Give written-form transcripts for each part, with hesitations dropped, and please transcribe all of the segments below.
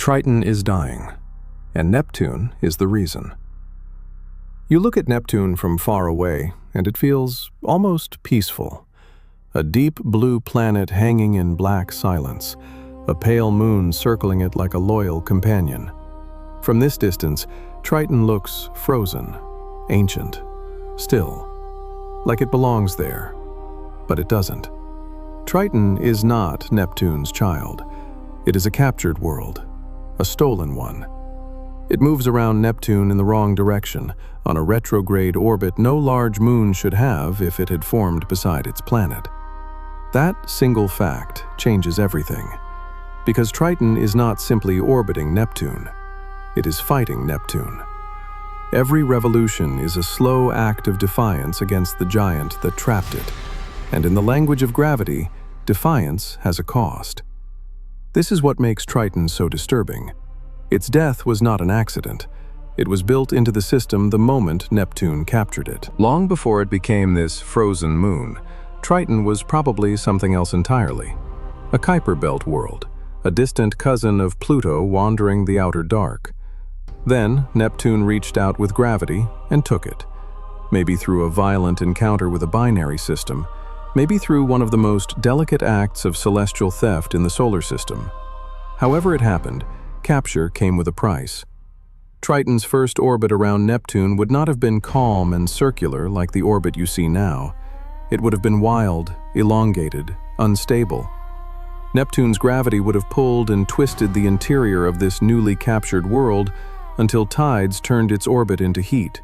Triton is dying, and Neptune is the reason. You look at Neptune from far away, and it feels almost peaceful. A deep blue planet hanging in black silence, a pale moon circling it like a loyal companion. From this distance, Triton looks frozen, ancient, still, like it belongs there, but it doesn't. Triton is not Neptune's child. It is a captured world, a stolen one. It moves around Neptune in the wrong direction, on a retrograde orbit no large moon should have if it had formed beside its planet. That single fact changes everything, because Triton is not simply orbiting Neptune. It is fighting Neptune. Every revolution is a slow act of defiance against the giant that trapped it, and in the language of gravity, defiance has a cost. This is what makes Triton so disturbing. Its death was not an accident. It was built into the system the moment Neptune captured it. Long before it became this frozen moon, Triton was probably something else entirely. A Kuiper Belt world, a distant cousin of Pluto wandering the outer dark. Then, Neptune reached out with gravity and took it. Maybe through a violent encounter with a binary system, maybe through one of the most delicate acts of celestial theft in the solar system. However it happened, capture came with a price. Triton's first orbit around Neptune would not have been calm and circular like the orbit you see now. It would have been wild, elongated, unstable. Neptune's gravity would have pulled and twisted the interior of this newly captured world until tides turned its orbit into heat.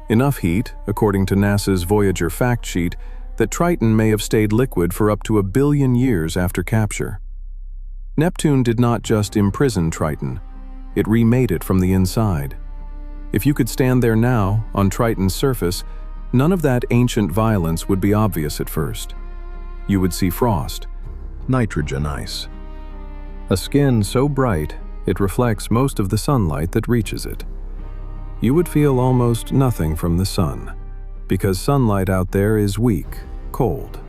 Enough heat, according to NASA's Voyager fact sheet, that Triton may have stayed liquid for up to 1 billion years after capture. Neptune did not just imprison Triton, it remade it from the inside. If you could stand there now, on Triton's surface, none of that ancient violence would be obvious at first. You would see frost, nitrogen ice. A skin so bright, it reflects most of the sunlight that reaches it. You would feel almost nothing from the sun, because sunlight out there is weak, cold,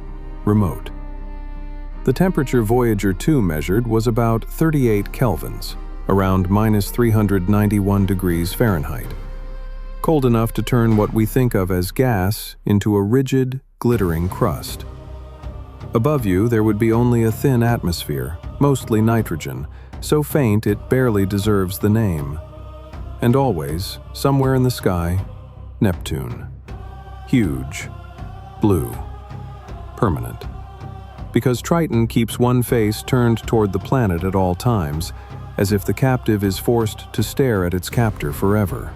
remote. The temperature Voyager 2 measured was about 38 kelvins, around minus 391 degrees Fahrenheit. Cold enough to turn what we think of as gas into a rigid, glittering crust. Above you, there would be only a thin atmosphere, mostly nitrogen, so faint it barely deserves the name. And always, somewhere in the sky, Neptune. Huge, blue, permanent. Because Triton keeps one face turned toward the planet at all times, as if the captive is forced to stare at its captor forever.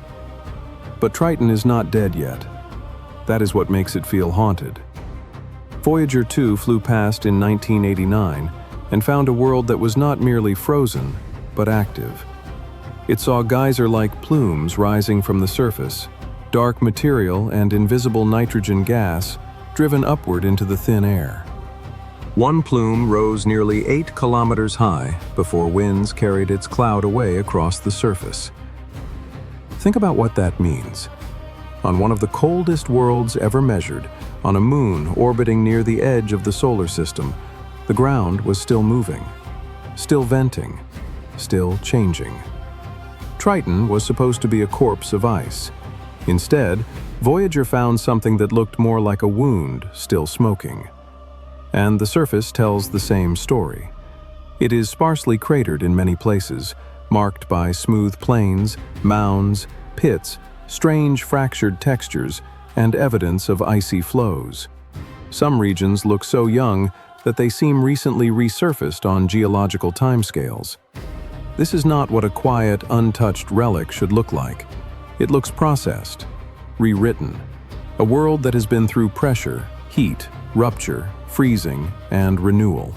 But Triton is not dead yet. That is what makes it feel haunted. Voyager 2 flew past in 1989 and found a world that was not merely frozen, but active. It saw geyser-like plumes rising from the surface, dark material and invisible nitrogen gas driven upward into the thin air. One plume rose nearly 8 kilometers high before winds carried its cloud away across the surface. Think about what that means. On one of the coldest worlds ever measured, on a moon orbiting near the edge of the solar system, the ground was still moving, still venting, still changing. Triton was supposed to be a corpse of ice. Instead, Voyager found something that looked more like a wound still smoking. And the surface tells the same story. It is sparsely cratered in many places, marked by smooth plains, mounds, pits, strange fractured textures, and evidence of icy flows. Some regions look so young that they seem recently resurfaced on geological timescales. This is not what a quiet, untouched relic should look like. It looks processed, rewritten. A world that has been through pressure, heat, rupture, freezing, and renewal.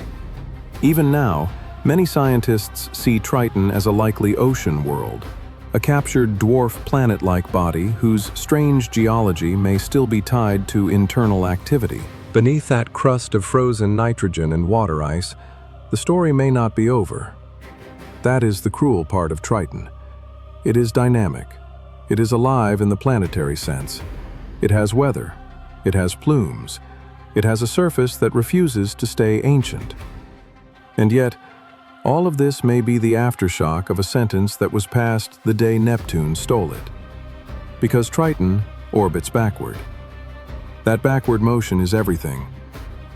Even now, many scientists see Triton as a likely ocean world, a captured dwarf planet-like body whose strange geology may still be tied to internal activity. Beneath that crust of frozen nitrogen and water ice, the story may not be over. That is the cruel part of Triton. It is dynamic. It is alive in the planetary sense. It has weather. It has plumes. It has a surface that refuses to stay ancient. And yet, All of this may be the aftershock of a sentence that was passed the day Neptune stole it. Because Triton orbits backward. That backward motion is everything.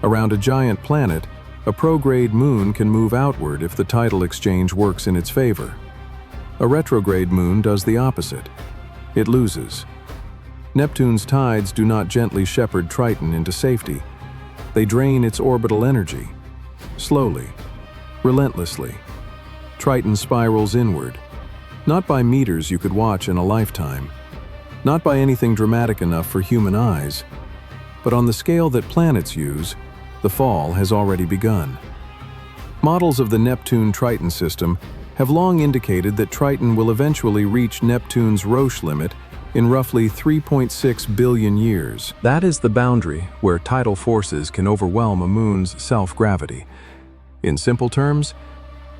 Around a giant planet, a prograde moon can move outward if the tidal exchange works in its favor. A retrograde moon does the opposite. It loses. Neptune's tides do not gently shepherd Triton into safety. They drain its orbital energy. Slowly, relentlessly. Triton spirals inward, not by meters you could watch in a lifetime, not by anything dramatic enough for human eyes, but on the scale that planets use, the fall has already begun. Models of the Neptune-Triton system have long indicated that Triton will eventually reach Neptune's Roche limit in roughly 3.6 billion years. That is the boundary where tidal forces can overwhelm a moon's self-gravity. In simple terms,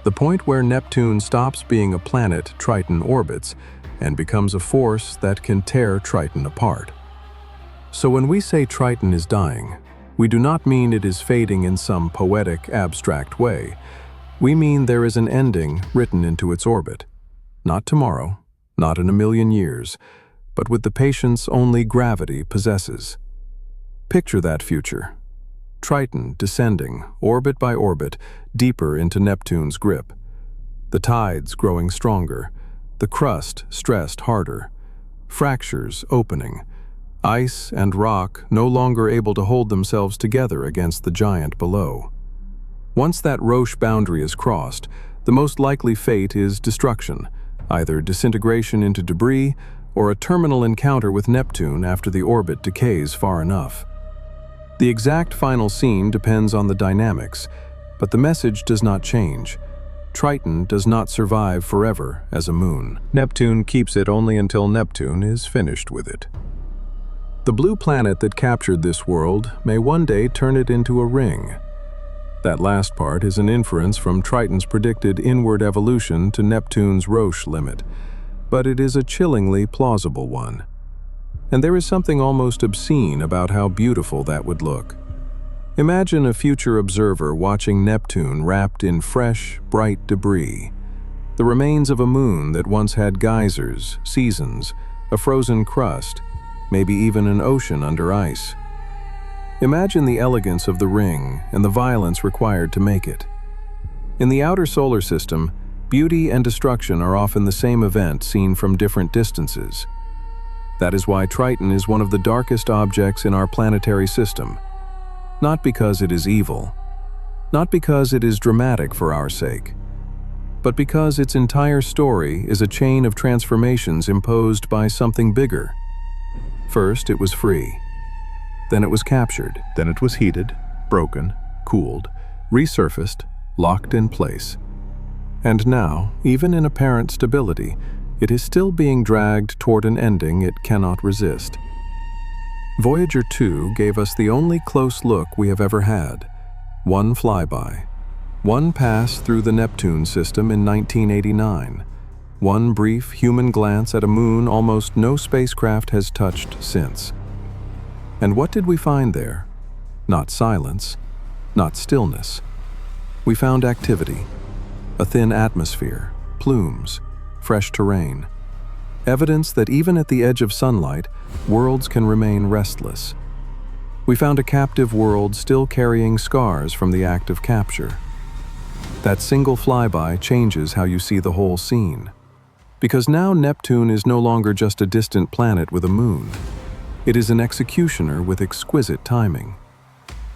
the point where Neptune stops being a planet Triton orbits and becomes a force that can tear Triton apart. So when we say Triton is dying, we do not mean it is fading in some poetic, abstract way. We mean there is an ending written into its orbit. Not tomorrow, not in a million years, but with the patience only gravity possesses. Picture that future. Triton descending, orbit by orbit, deeper into Neptune's grip. The tides growing stronger, the crust stressed harder, fractures opening, ice and rock no longer able to hold themselves together against the giant below. Once that Roche boundary is crossed, the most likely fate is destruction, either disintegration into debris or a terminal encounter with Neptune after the orbit decays far enough. The exact final scene depends on the dynamics, but the message does not change. Triton does not survive forever as a moon. Neptune keeps it only until Neptune is finished with it. The blue planet that captured this world may one day turn it into a ring. That last part is an inference from Triton's predicted inward evolution to Neptune's Roche limit, but it is a chillingly plausible one. And there is something almost obscene about how beautiful that would look. Imagine a future observer watching Neptune wrapped in fresh, bright debris, the remains of a moon that once had geysers, seasons, a frozen crust, maybe even an ocean under ice. Imagine the elegance of the ring and the violence required to make it. In the outer solar system, beauty and destruction are often the same event seen from different distances. That is why Triton is one of the darkest objects in our planetary system. Not because it is evil, not because it is dramatic for our sake, but because its entire story is a chain of transformations imposed by something bigger. First, it was free. Then it was captured. Then it was heated, broken, cooled, resurfaced, locked in place. And now, even in apparent stability, it is still being dragged toward an ending it cannot resist. Voyager 2 gave us the only close look we have ever had. One flyby. One pass through the Neptune system in 1989. One brief human glance at a moon almost no spacecraft has touched since. And what did we find there? Not silence, not stillness. We found activity, a thin atmosphere, plumes, fresh terrain. Evidence that even at the edge of sunlight, worlds can remain restless. We found a captive world still carrying scars from the act of capture. That single flyby changes how you see the whole scene. Because now Neptune is no longer just a distant planet with a moon. It is an executioner with exquisite timing.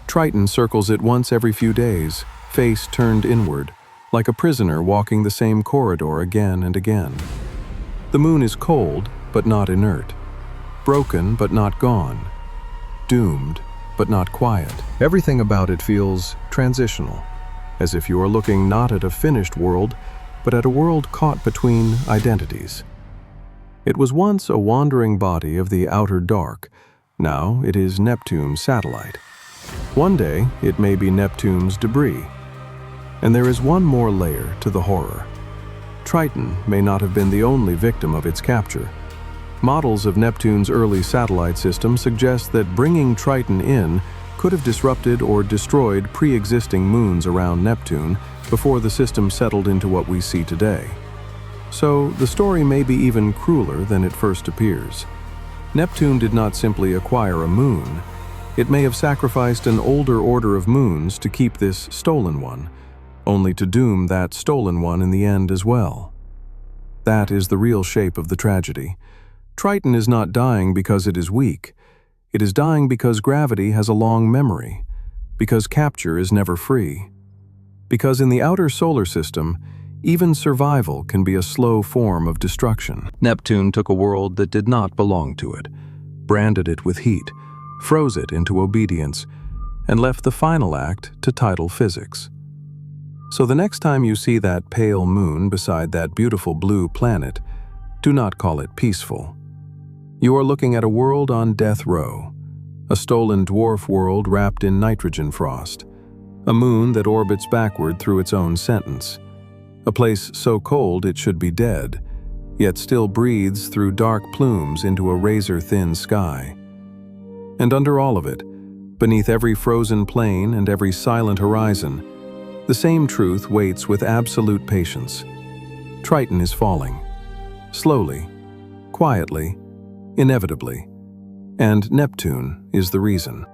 Triton circles it once every few days, face turned inward, like a prisoner walking the same corridor again and again. The moon is cold, but not inert. Broken, but not gone. Doomed, but not quiet. Everything about it feels transitional, as if you are looking not at a finished world, but at a world caught between identities. It was once a wandering body of the outer dark. Now it is Neptune's satellite. One day, it may be Neptune's debris. And there is one more layer to the horror. Triton may not have been the only victim of its capture. Models of Neptune's early satellite system suggest that bringing Triton in could have disrupted or destroyed pre-existing moons around Neptune before the system settled into what we see today. So, the story may be even crueler than it first appears. Neptune did not simply acquire a moon. It may have sacrificed an older order of moons to keep this stolen one, only to doom that stolen one in the end as well. That is the real shape of the tragedy. Triton is not dying because it is weak. It is dying because gravity has a long memory, because capture is never free. Because in the outer solar system, even survival can be a slow form of destruction. Neptune took a world that did not belong to it, branded it with heat, froze it into obedience, and left the final act to tidal physics. So the next time you see that pale moon beside that beautiful blue planet, do not call it peaceful. You are looking at a world on death row, a stolen dwarf world wrapped in nitrogen frost, a moon that orbits backward through its own sentence, a place so cold it should be dead, yet still breathes through dark plumes into a razor-thin sky. And under all of it, beneath every frozen plain and every silent horizon, the same truth waits with absolute patience. Triton is falling. Slowly, quietly, inevitably. And Neptune is the reason.